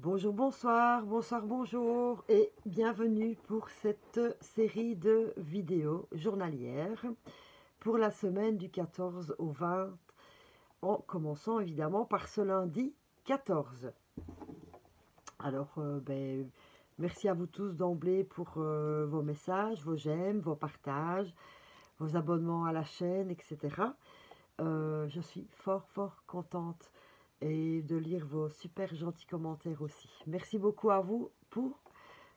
Bonjour, bonsoir, bonsoir, bonjour et bienvenue pour cette série de vidéos journalières pour la semaine du 14 au 20, en commençant évidemment par ce lundi 14. Alors, merci à vous tous d'emblée pour vos messages, vos j'aime, vos partages, vos abonnements à la chaîne, etc. Je suis fort contente et de lire vos super gentils commentaires aussi. Merci beaucoup à vous pour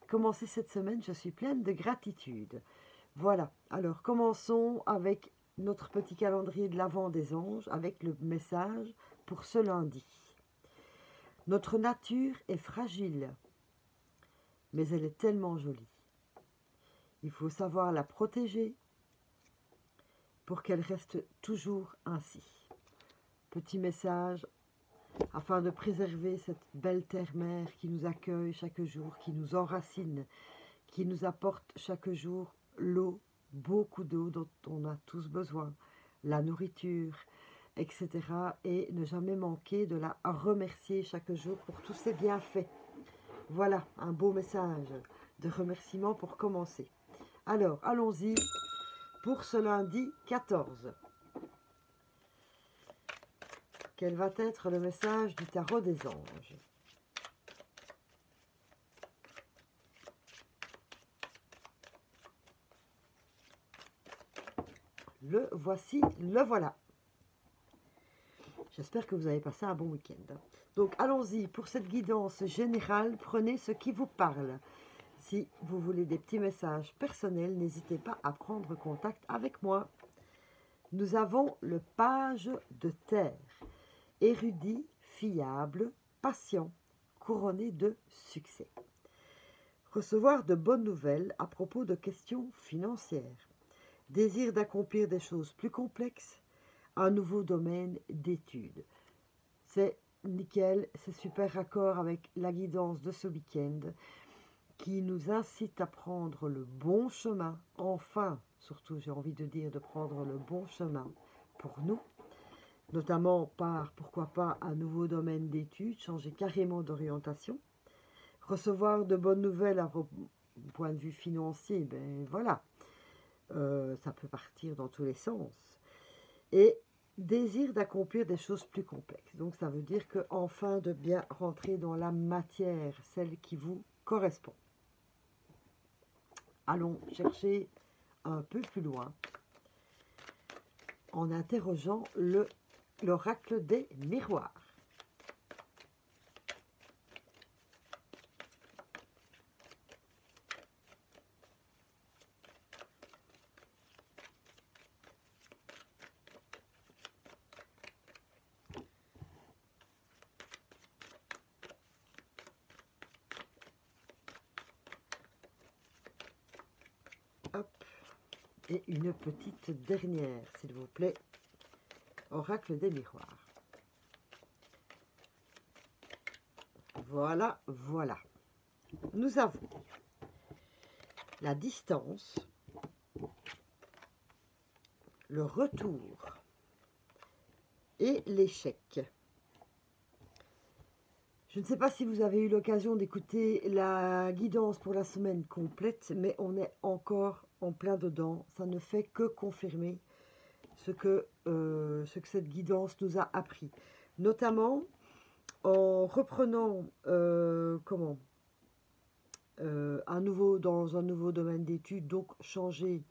commencer cette semaine. Je suis pleine de gratitude. Voilà, alors commençons avec notre petit calendrier de l'Avent des anges avec le message pour ce lundi. Notre nature est fragile, mais elle est tellement jolie. Il faut savoir la protéger pour qu'elle reste toujours ainsi. Petit message afin de préserver cette belle terre-mère qui nous accueille chaque jour, qui nous enracine, qui nous apporte chaque jour l'eau, beaucoup d'eau dont on a tous besoin, la nourriture, etc. Et ne jamais manquer de la remercier chaque jour pour tous ses bienfaits. Voilà, un beau message de remerciement pour commencer. Alors, allons-y pour ce lundi 14. Quel va être le message du tarot des anges? Le voici, le voilà. J'espère que vous avez passé un bon week-end. Donc, allons-y. Pour cette guidance générale, prenez ce qui vous parle. Si vous voulez des petits messages personnels, n'hésitez pas à prendre contact avec moi. Nous avons le page de terre. Érudit, fiable, patient, couronné de succès. Recevoir de bonnes nouvelles à propos de questions financières. Désir d'accomplir des choses plus complexes. Un nouveau domaine d'études. C'est nickel, c'est super raccord avec la guidance de ce week-end qui nous incite à prendre le bon chemin. Enfin, surtout j'ai envie de dire de prendre le bon chemin pour nous. Notamment par, pourquoi pas, un nouveau domaine d'études, changer carrément d'orientation. Recevoir de bonnes nouvelles à point de vue financier, ben voilà, ça peut partir dans tous les sens. Et désir d'accomplir des choses plus complexes. Donc ça veut dire que enfin de bien rentrer dans la matière, celle qui vous correspond. Allons chercher un peu plus loin en interrogeant l'oracle des miroirs. Hop. Et une petite dernière, s'il vous plaît. Oracle des miroirs. Voilà, voilà. Nous avons la distance, le retour et l'échec. Je ne sais pas si vous avez eu l'occasion d'écouter la guidance pour la semaine complète, mais on est encore en plein dedans. Ça ne fait que confirmer ce que cette guidance nous a appris. Notamment en reprenant dans un nouveau domaine d'études, donc changer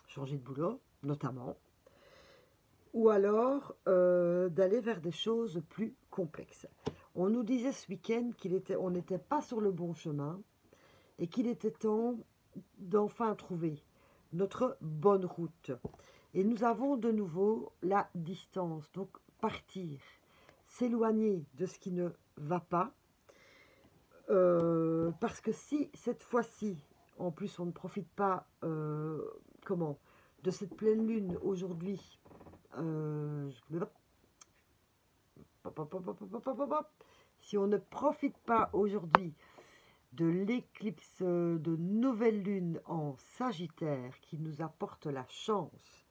changer de boulot, notamment, ou alors d'aller vers des choses plus complexes. On nous disait ce week-end qu'on n'était pas sur le bon chemin et qu'il était temps d'enfin trouver notre bonne route. Et nous avons de nouveau la distance, donc partir, s'éloigner de ce qui ne va pas, parce que si cette fois-ci, en plus on ne profite pas de cette pleine lune aujourd'hui, si on ne profite pas aujourd'hui de l'éclipse de nouvelle lune en Sagittaire qui nous apporte la chance,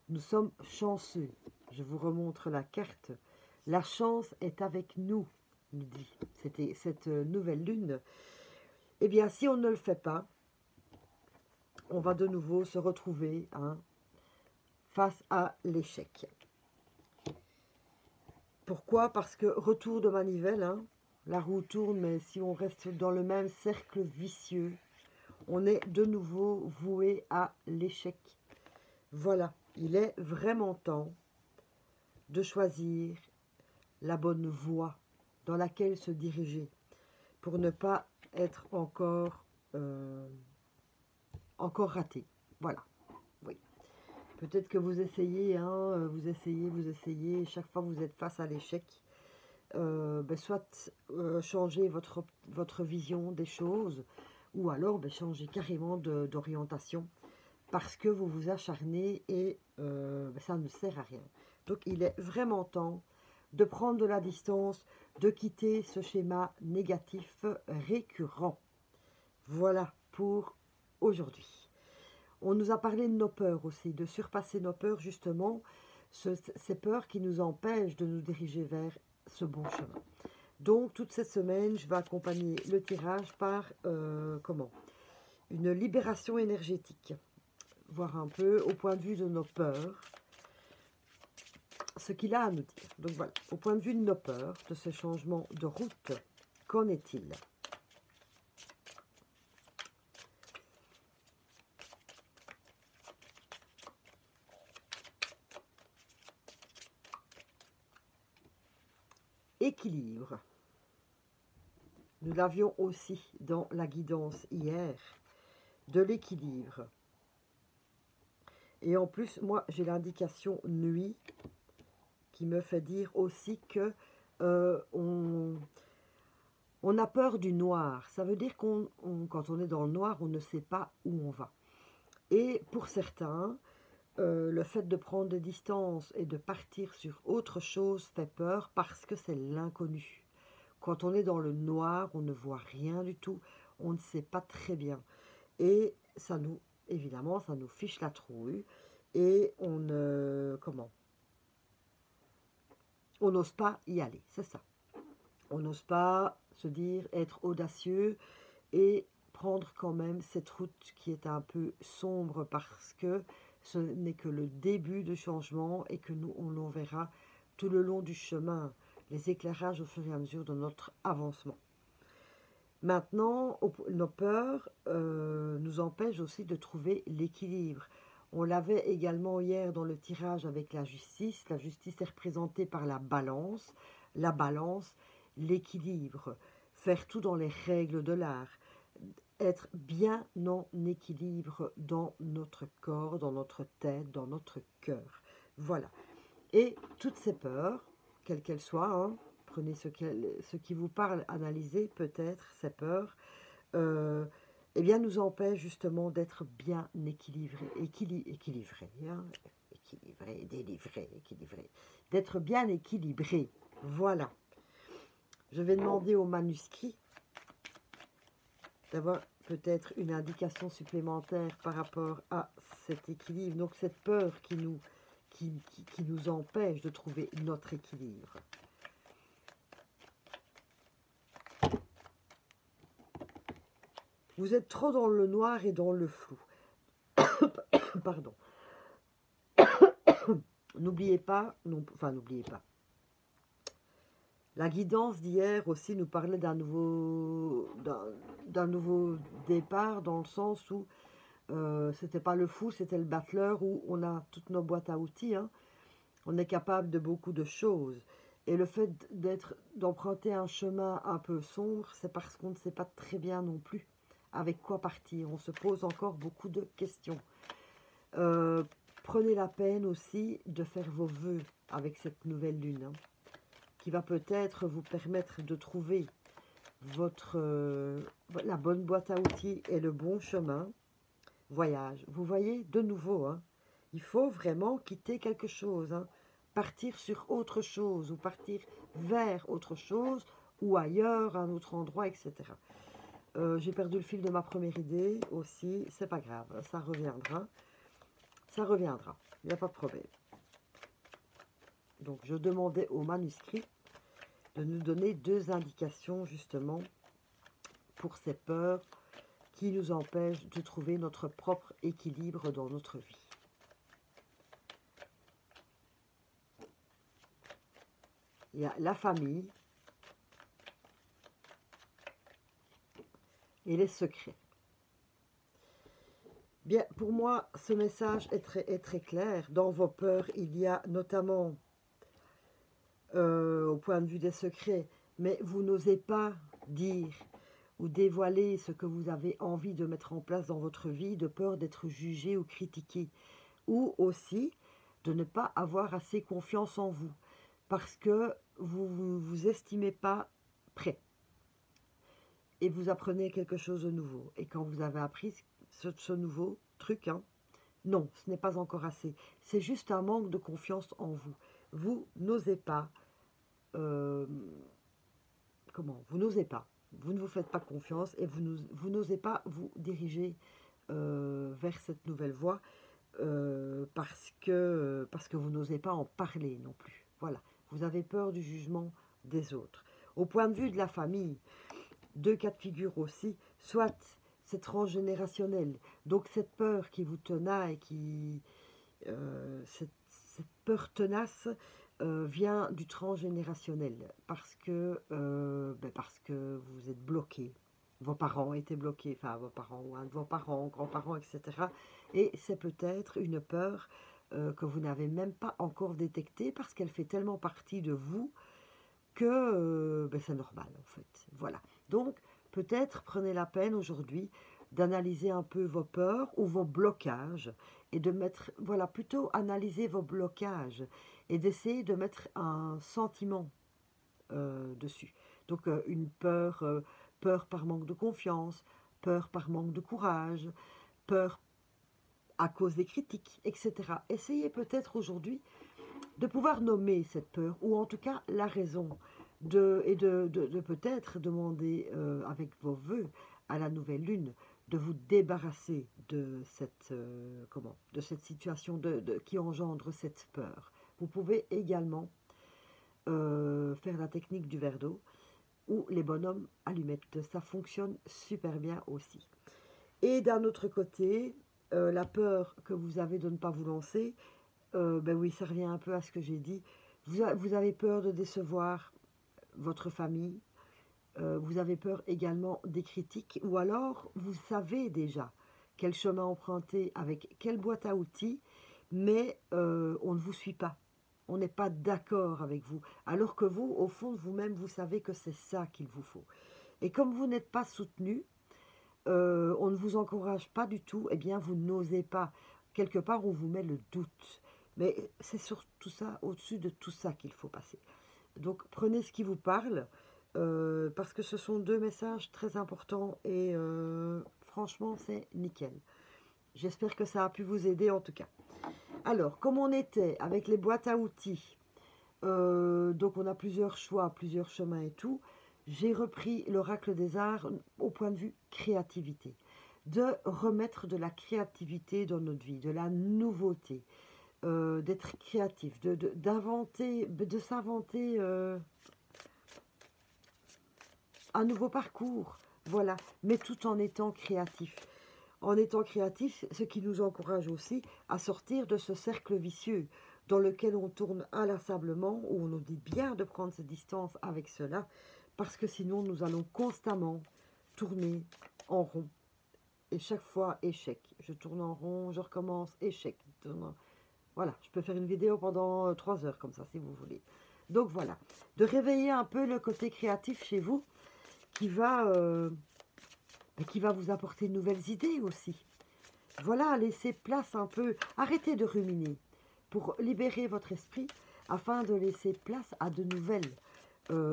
nous sommes chanceux. Je vous remontre la carte La chance est avec nous, nous dit cette nouvelle lune. Eh bien, si on ne le fait pas, on va de nouveau se retrouver face à l'échec. Pourquoi? Parce que retour de manivelle, la roue tourne, mais si on reste dans le même cercle vicieux, on est de nouveau voué à l'échec. Voilà, il est vraiment temps de choisir la bonne voie dans laquelle se diriger pour ne pas être encore raté. Voilà, oui. Peut-être que vous essayez, vous essayez, et chaque fois que vous êtes face à l'échec, soit changer votre vision des choses, ou alors changer carrément d'orientation, parce que vous vous acharnez et ça ne sert à rien. Donc il est vraiment temps de prendre de la distance, de quitter ce schéma négatif récurrent. Voilà pour aujourd'hui. On nous a parlé de nos peurs aussi, de surpasser nos peurs justement, ces peurs qui nous empêchent de nous diriger vers ce bon chemin. Donc toute cette semaine, je vais accompagner le tirage par une libération énergétique, voir un peu au point de vue de nos peurs, ce qu'il a à nous dire. Donc voilà, au point de vue de nos peurs, de ce changement de route, qu'en est-il? Équilibre. Nous l'avions aussi dans la guidance hier, de l'équilibre. Et en plus, moi, j'ai l'indication nuit qui me fait dire aussi que on a peur du noir. Ça veut dire quand on est dans le noir, on ne sait pas où on va. Et pour certains, le fait de prendre des distances et de partir sur autre chose fait peur parce que c'est l'inconnu. Quand on est dans le noir, on ne voit rien du tout, on ne sait pas très bien. Et ça nous, évidemment, ça nous fiche la trouille. Et on n'ose pas y aller, c'est ça. On n'ose pas se dire, être audacieux et prendre quand même cette route qui est un peu sombre parce que ce n'est que le début du changement et que nous, on en verra tout le long du chemin, les éclairages au fur et à mesure de notre avancement. Maintenant, nos peurs nous empêchent aussi de trouver l'équilibre. On l'avait également hier dans le tirage avec la justice. La justice est représentée par la balance, l'équilibre, faire tout dans les règles de l'art, être bien en équilibre dans notre corps, dans notre tête, dans notre cœur. Voilà. Et toutes ces peurs, quelles qu'elles soient, prenez ce qui vous parle, analysez peut-être ces peurs, eh bien nous empêche justement d'être bien équilibré, d'être bien équilibré. Voilà. Je vais demander au manuscrit d'avoir peut-être une indication supplémentaire par rapport à cet équilibre, donc cette peur qui nous empêche de trouver notre équilibre. Vous êtes trop dans le noir et dans le flou. Pardon. N'oubliez pas, n'oubliez pas. La guidance d'hier aussi nous parlait d'un nouveau départ, dans le sens où c'était pas le fou, c'était le battleur, où on a toutes nos boîtes à outils. On est capable de beaucoup de choses. Et le fait d'emprunter un chemin un peu sombre, c'est parce qu'on ne sait pas très bien non plus avec quoi partir. On se pose encore beaucoup de questions. Prenez la peine aussi de faire vos vœux avec cette nouvelle lune, qui va peut-être vous permettre de trouver la bonne boîte à outils et le bon chemin. Voyage. Vous voyez, de nouveau, il faut vraiment quitter quelque chose, partir sur autre chose, ou partir vers autre chose, ou ailleurs, un autre endroit, etc. J'ai perdu le fil de ma première idée aussi, c'est pas grave, ça reviendra. Ça reviendra, il n'y a pas de problème. Donc, je demandais au manuscrit de nous donner 2 indications, justement, pour ces peurs qui nous empêchent de trouver notre propre équilibre dans notre vie. Il y a la famille et les secrets. Bien, pour moi, ce message est très clair. Dans vos peurs, il y a notamment, au point de vue des secrets, mais vous n'osez pas dire ou dévoiler ce que vous avez envie de mettre en place dans votre vie, de peur d'être jugé ou critiqué, ou aussi de ne pas avoir assez confiance en vous, parce que vous ne vous estimez pas prêt. Et vous apprenez quelque chose de nouveau. Et quand vous avez appris ce nouveau truc, hein, non, ce n'est pas encore assez. C'est juste un manque de confiance en vous. Vous n'osez pas, vous n'osez pas. Vous ne vous faites pas confiance et vous n'osez pas vous diriger vers cette nouvelle voie parce que vous n'osez pas en parler non plus. Voilà, vous avez peur du jugement des autres. Au point de vue de la famille, 2 cas de figure aussi, soit c'est transgénérationnel, donc cette peur qui vous tenaille, cette peur tenace vient du transgénérationnel, parce que vous êtes bloqué, vos parents étaient bloqués, enfin vos parents ou un de vos parents, grands-parents, etc. Et c'est peut-être une peur que vous n'avez même pas encore détectée, parce qu'elle fait tellement partie de vous que c'est normal en fait. Voilà. Donc peut-être prenez la peine aujourd'hui d'analyser un peu vos peurs ou vos blocages et de mettre, voilà, plutôt analyser vos blocages et d'essayer de mettre un sentiment dessus. Donc une peur, peur par manque de confiance, peur par manque de courage, peur à cause des critiques, etc. Essayez peut-être aujourd'hui de pouvoir nommer cette peur, ou en tout cas la raison, et de peut-être demander avec vos vœux à la nouvelle lune de vous débarrasser de de cette situation qui engendre cette peur. Vous pouvez également faire la technique du verre d'eau ou les bonhommes allumettes. Ça fonctionne super bien aussi. Et d'un autre côté, la peur que vous avez de ne pas vous lancer, ben oui, ça revient un peu à ce que j'ai dit. Vous avez peur de décevoir votre famille, vous avez peur également des critiques, ou alors vous savez déjà quel chemin emprunter avec quelle boîte à outils, mais on ne vous suit pas. On n'est pas d'accord avec vous, alors que vous, au fond de vous-même, vous savez que c'est ça qu'il vous faut. Et comme vous n'êtes pas soutenu, on ne vous encourage pas du tout, eh bien vous n'osez pas. Quelque part, on vous met le doute. Mais c'est surtout ça, au-dessus de tout ça qu'il faut passer. Donc prenez ce qui vous parle, parce que ce sont 2 messages très importants et franchement, c'est nickel. J'espère que ça a pu vous aider en tout cas. Alors, comme on était avec les boîtes à outils, donc on a plusieurs choix, plusieurs chemins et tout, j'ai repris l'oracle des arts au point de vue créativité. De remettre de la créativité dans notre vie, de la nouveauté, d'être créatif, d'inventer, de s'inventer un nouveau parcours, voilà, mais tout en étant créatif. En étant créatif, ce qui nous encourage aussi à sortir de ce cercle vicieux dans lequel on tourne inlassablement, où on nous dit bien de prendre ses distances avec cela, parce que sinon nous allons constamment tourner en rond. Et chaque fois, échec. Je tourne en rond, je recommence, échec. Voilà, je peux faire une vidéo pendant 3 heures comme ça, si vous voulez. Donc voilà, de réveiller un peu le côté créatif chez vous, qui va vous apporter de nouvelles idées aussi. Voilà, laissez place un peu, arrêtez de ruminer, pour libérer votre esprit, afin de laisser place à de nouvelles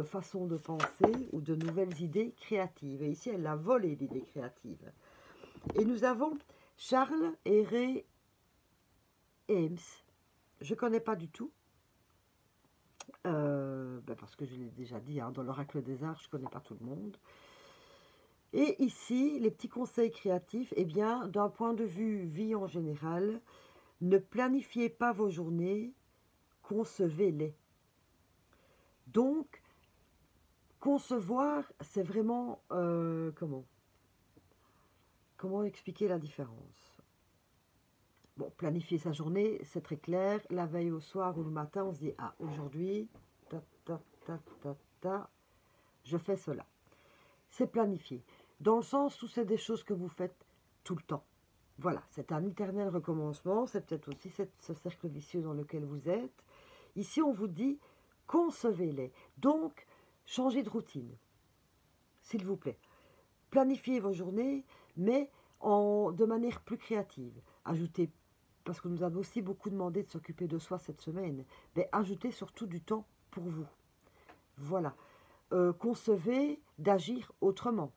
façons de penser, ou de nouvelles idées créatives. Et ici, elle a volé l'idée créative. Et nous avons Charles Héré Eames. Je ne connais pas du tout. Parce que je l'ai déjà dit, hein, dans l'oracle des arts, je ne connais pas tout le monde. Et ici, les petits conseils créatifs, eh bien, d'un point de vue vie en général, ne planifiez pas vos journées, concevez-les. Donc, concevoir, c'est vraiment... comment expliquer la différence? Bon, planifier sa journée, c'est très clair. La veille au soir ou le matin, on se dit, ah, aujourd'hui, ta, ta, ta, ta, ta, je fais cela. C'est planifié. Dans le sens où c'est des choses que vous faites tout le temps. Voilà, c'est un éternel recommencement. C'est peut-être aussi ce cercle vicieux dans lequel vous êtes. Ici, on vous dit, concevez-les. Donc, changez de routine, s'il vous plaît. Planifiez vos journées, mais de manière plus créative. Ajoutez, parce que nous avons aussi beaucoup demandé de s'occuper de soi cette semaine, mais ajoutez surtout du temps pour vous. Voilà. Concevez d'agir autrement.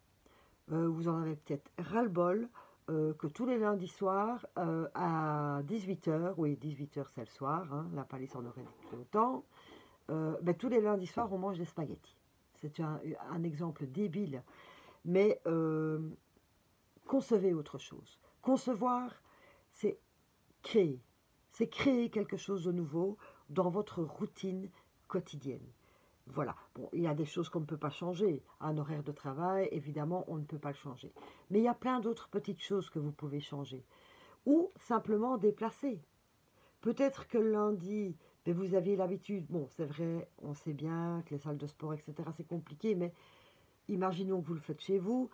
Vous en avez peut-être ras-le-bol que tous les lundis soirs à 18h, oui 18h c'est le soir, hein, la palisse en aurait dit tout autant, tous les lundis soirs on mange des spaghettis. C'est un exemple débile, mais concevez autre chose. Concevoir, c'est créer. C'est créer quelque chose de nouveau dans votre routine quotidienne. Voilà. Bon, il y a des choses qu'on ne peut pas changer. Un horaire de travail, évidemment, on ne peut pas le changer. Mais il y a plein d'autres petites choses que vous pouvez changer. Ou simplement déplacer. Peut-être que lundi, vous aviez l'habitude, bon, c'est vrai, on sait bien que les salles de sport, etc., c'est compliqué, mais imaginons que vous le faites chez vous.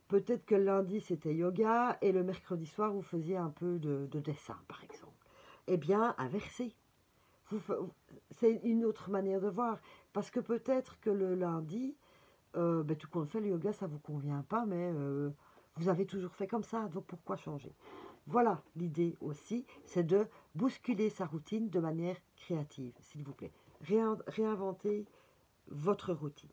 Peut-être que le lundi, c'était yoga, et le mercredi soir, vous faisiez un peu de dessin, par exemple. Eh bien, inversez. C'est une autre manière de voir. Parce que peut-être que le lundi, tout compte fait, le yoga, ça ne vous convient pas, mais vous avez toujours fait comme ça, donc pourquoi changer? Voilà, l'idée aussi, c'est de bousculer sa routine de manière créative, s'il vous plaît. Réinventer votre routine.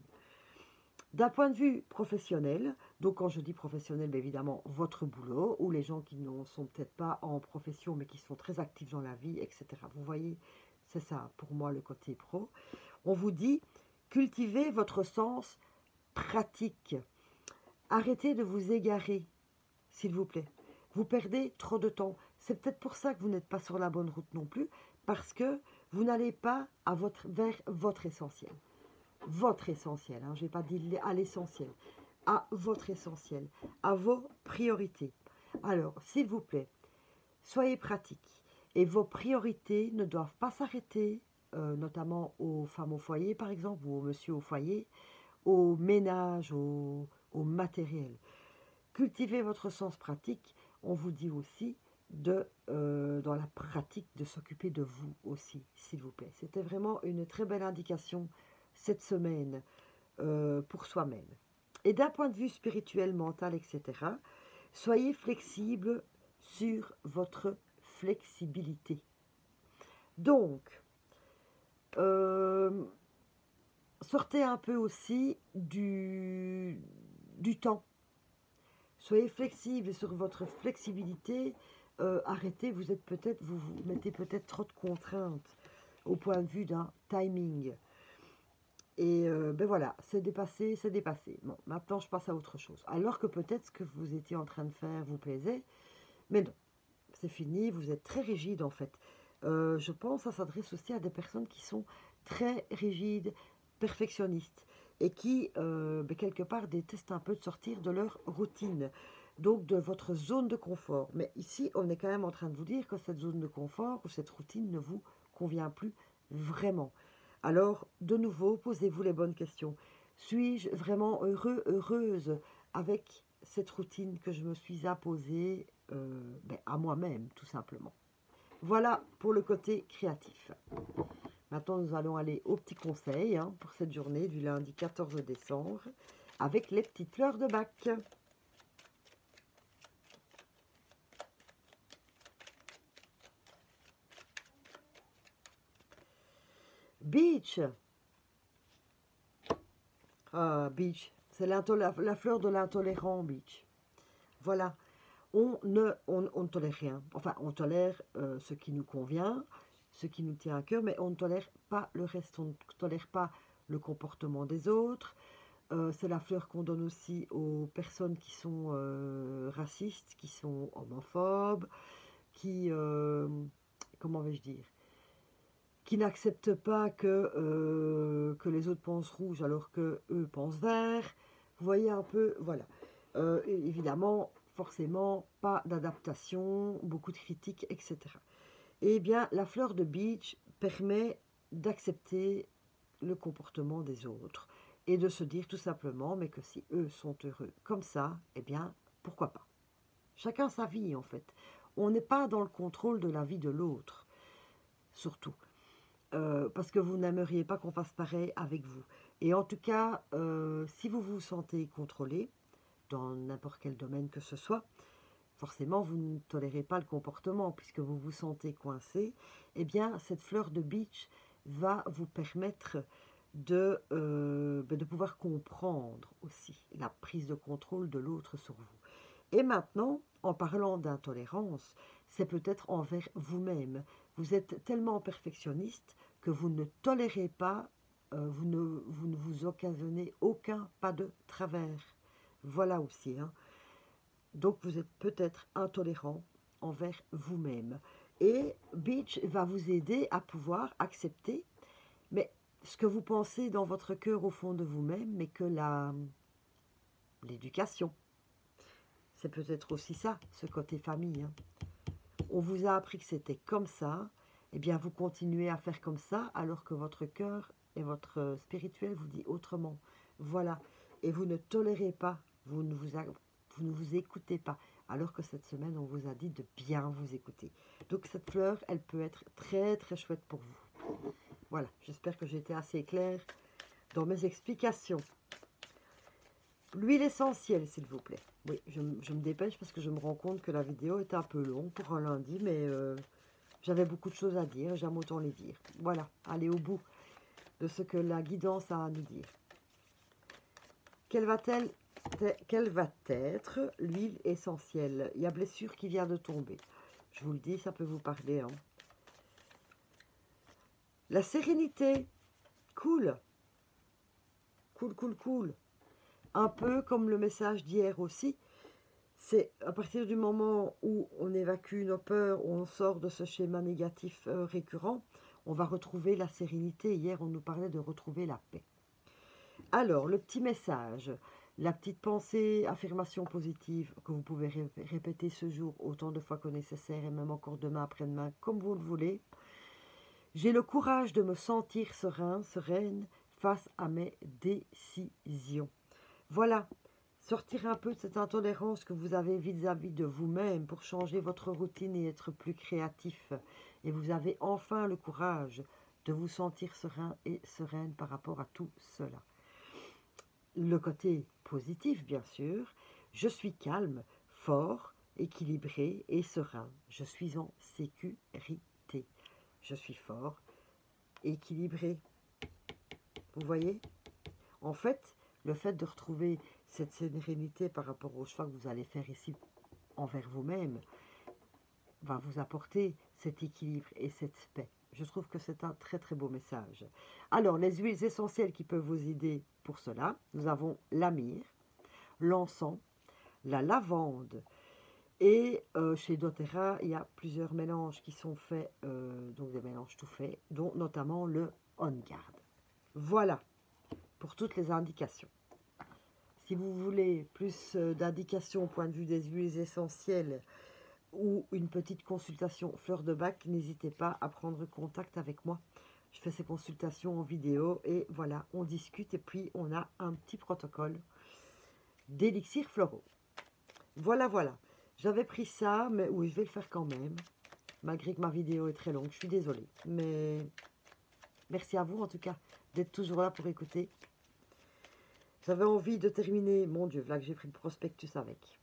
D'un point de vue professionnel, donc quand je dis professionnel, évidemment, votre boulot, ou les gens qui ne sont peut-être pas en profession, mais qui sont très actifs dans la vie, etc. Vous voyez, c'est ça pour moi le côté pro. On vous dit, cultivez votre sens pratique. Arrêtez de vous égarer, s'il vous plaît. Vous perdez trop de temps. C'est peut-être pour ça que vous n'êtes pas sur la bonne route non plus, parce que vous n'allez pas vers votre essentiel. Votre essentiel, hein, je n'ai pas dit à l'essentiel, à votre essentiel, à vos priorités. Alors, s'il vous plaît, soyez pratique. Et vos priorités ne doivent pas s'arrêter, notamment aux femmes au foyer, par exemple, ou aux messieurs au foyer, au ménage, au matériel. Cultivez votre sens pratique. On vous dit aussi dans la pratique de s'occuper de vous aussi, s'il vous plaît. C'était vraiment une très belle indication cette semaine pour soi-même. Et d'un point de vue spirituel, mental, etc., soyez flexible sur votre flexibilité. Donc, sortez un peu aussi du temps. Soyez flexible sur votre flexibilité. Arrêtez, vous mettez peut-être trop de contraintes au point de vue d'un timing. Et voilà, c'est dépassé, c'est dépassé. Bon, maintenant je passe à autre chose. Alors que peut-être ce que vous étiez en train de faire vous plaisait, mais non, c'est fini, vous êtes très rigide en fait. Je pense que ça s'adresse aussi à des personnes qui sont très rigides, perfectionnistes, et qui, quelque part, détestent un peu de sortir de leur routine, donc de votre zone de confort. Mais ici, on est quand même en train de vous dire que cette zone de confort ou cette routine ne vous convient plus vraiment. Alors, de nouveau, posez-vous les bonnes questions. Suis-je vraiment heureux, heureuse avec cette routine que je me suis imposée à moi-même, tout simplement. Voilà pour le côté créatif. Maintenant, nous allons aller aux petits conseils pour cette journée du lundi 14 décembre avec les petites fleurs de Bach. Beach. Ah, beach. C'est la fleur de l'intolérant, beach. Voilà. On ne tolère rien. Enfin, on tolère ce qui nous convient, ce qui nous tient à cœur, mais on ne tolère pas le reste. On ne tolère pas le comportement des autres. C'est la fleur qu'on donne aussi aux personnes qui sont racistes, qui sont homophobes, qui, comment vais-je dire, qui n'acceptent pas que les autres pensent rouge alors que eux pensent vert. Vous voyez un peu, voilà. Évidemment, forcément, pas d'adaptation, beaucoup de critiques, etc. Eh bien, la fleur de beach permet d'accepter le comportement des autres et de se dire tout simplement, mais que si eux sont heureux comme ça, eh bien, pourquoi pas. Chacun sa vie, en fait. On n'est pas dans le contrôle de la vie de l'autre, surtout. Parce que vous n'aimeriez pas qu'on fasse pareil avec vous. Et en tout cas, si vous vous sentez contrôlé, dans n'importe quel domaine que ce soit, forcément, vous ne tolérez pas le comportement puisque vous vous sentez coincé, eh bien, cette fleur de beach va vous permettre de pouvoir comprendre aussi la prise de contrôle de l'autre sur vous. Et maintenant, en parlant d'intolérance, c'est peut-être envers vous-même. Vous êtes tellement perfectionniste que vous ne tolérez pas, vous ne vous occasionnez aucun pas de travers. Voilà aussi, hein. Donc vous êtes peut-être intolérant envers vous-même. Et Beach va vous aider à pouvoir accepter, mais ce que vous pensez dans votre cœur au fond de vous-même, mais que l'éducation, c'est peut-être aussi ça, ce côté famille, hein. On vous a appris que c'était comme ça, et bien vous continuez à faire comme ça, alors que votre cœur et votre spirituel vous dit autrement. Voilà, et vous ne tolérez pas, vous ne vous écoutez pas, alors que cette semaine, on vous a dit de bien vous écouter. Donc cette fleur, elle peut être très très chouette pour vous. Voilà, j'espère que j'ai été assez claire dans mes explications. L'huile essentielle, s'il vous plaît. Oui, je me dépêche parce que je me rends compte que la vidéo est un peu longue pour un lundi, mais j'avais beaucoup de choses à dire, j'aime autant les dire. Voilà, allez au bout de ce que la guidance a à nous dire. Quelle va être l'huile essentielle? Il y a blessure qui vient de tomber. Je vous le dis, ça peut vous parler, hein. La sérénité. Cool. Cool, cool, cool. Un peu comme le message d'hier aussi. C'est à partir du moment où on évacue nos peurs, où on sort de ce schéma négatif récurrent, on va retrouver la sérénité. Hier, on nous parlait de retrouver la paix. Alors, le petit message, la petite pensée, affirmation positive que vous pouvez répéter ce jour autant de fois que nécessaire et même encore demain, après-demain, comme vous le voulez. J'ai le courage de me sentir serein, sereine face à mes décisions. Voilà, sortir un peu de cette intolérance que vous avez vis-à-vis de vous-même pour changer votre routine et être plus créatif. Et vous avez enfin le courage de vous sentir serein et sereine par rapport à tout cela. Le côté positif, bien sûr, je suis calme, fort, équilibré et serein. Je suis en sécurité. Je suis fort, équilibré. Vous voyez? En fait, le fait de retrouver cette sérénité par rapport au choix que vous allez faire ici envers vous-même va vous apporter cet équilibre et cette paix. Je trouve que c'est un très très beau message. Alors, les huiles essentielles qui peuvent vous aider pour cela, nous avons la myrrhe, l'encens, la lavande. Et chez doTERRA, il y a plusieurs mélanges qui sont faits, donc des mélanges tout faits, dont notamment le On Guard. Voilà pour toutes les indications. Si vous voulez plus d'indications au point de vue des huiles essentielles ou une petite consultation fleur de bac, n'hésitez pas à prendre contact avec moi. Je fais ces consultations en vidéo et voilà, on discute et puis on a un petit protocole d'élixirs floraux. Voilà, voilà. J'avais pris ça, mais oui, je vais le faire quand même. Malgré que ma vidéo est très longue, je suis désolée. Mais merci à vous en tout cas d'être toujours là pour écouter. J'avais envie de terminer, mon Dieu, là que j'ai pris le prospectus avec.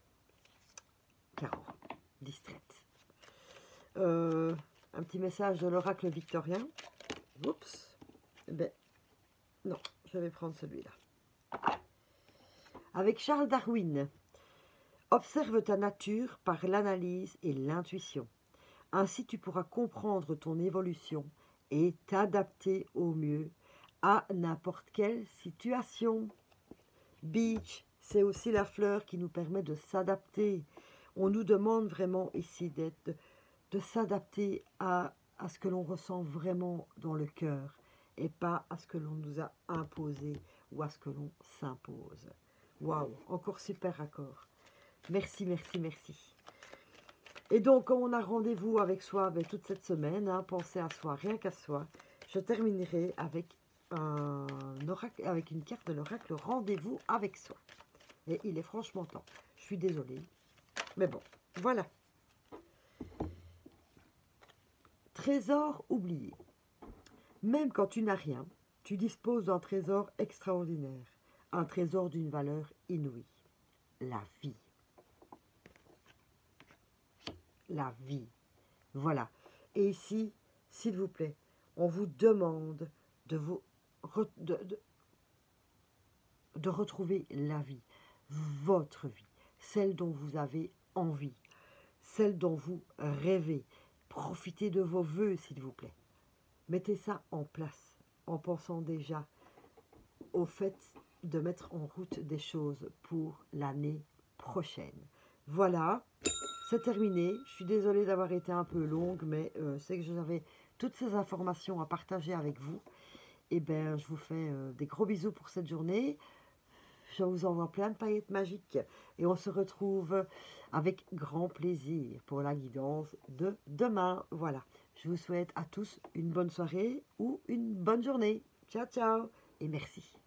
Caro, distraite. Un petit message de l'oracle victorien. Oups. Ben, non, je vais prendre celui-là. Avec Charles Darwin. Observe ta nature par l'analyse et l'intuition. Ainsi tu pourras comprendre ton évolution et t'adapter au mieux à n'importe quelle situation. Beach, c'est aussi la fleur qui nous permet de s'adapter. On nous demande vraiment ici de s'adapter à à ce que l'on ressent vraiment dans le cœur et pas à ce que l'on nous a imposé ou à ce que l'on s'impose. Waouh, encore super accord. Merci, merci, merci. Et donc, comme on a rendez-vous avec soi toute cette semaine, hein, pensez à soi, rien qu'à soi, je terminerai avec un oracle, avec une carte de l'oracle rendez-vous avec soi. Et il est franchement temps. Je suis désolée. Mais bon, voilà. Trésor oublié. Même quand tu n'as rien, tu disposes d'un trésor extraordinaire. Un trésor d'une valeur inouïe. La vie. La vie. Voilà. Et ici, s'il vous plaît, on vous demande de retrouver la vie, votre vie, celle dont vous avez envie, celle dont vous rêvez. Profitez de vos vœux, s'il vous plaît. Mettez ça en place en pensant déjà au fait de mettre en route des choses pour l'année prochaine. Voilà, c'est terminé. Je suis désolée d'avoir été un peu longue, mais c'est que j'avais toutes ces informations à partager avec vous. Et bien, je vous fais des gros bisous pour cette journée. Je vous envoie plein de paillettes magiques et on se retrouve avec grand plaisir pour la guidance de demain. Voilà, je vous souhaite à tous une bonne soirée ou une bonne journée. Ciao, ciao et merci.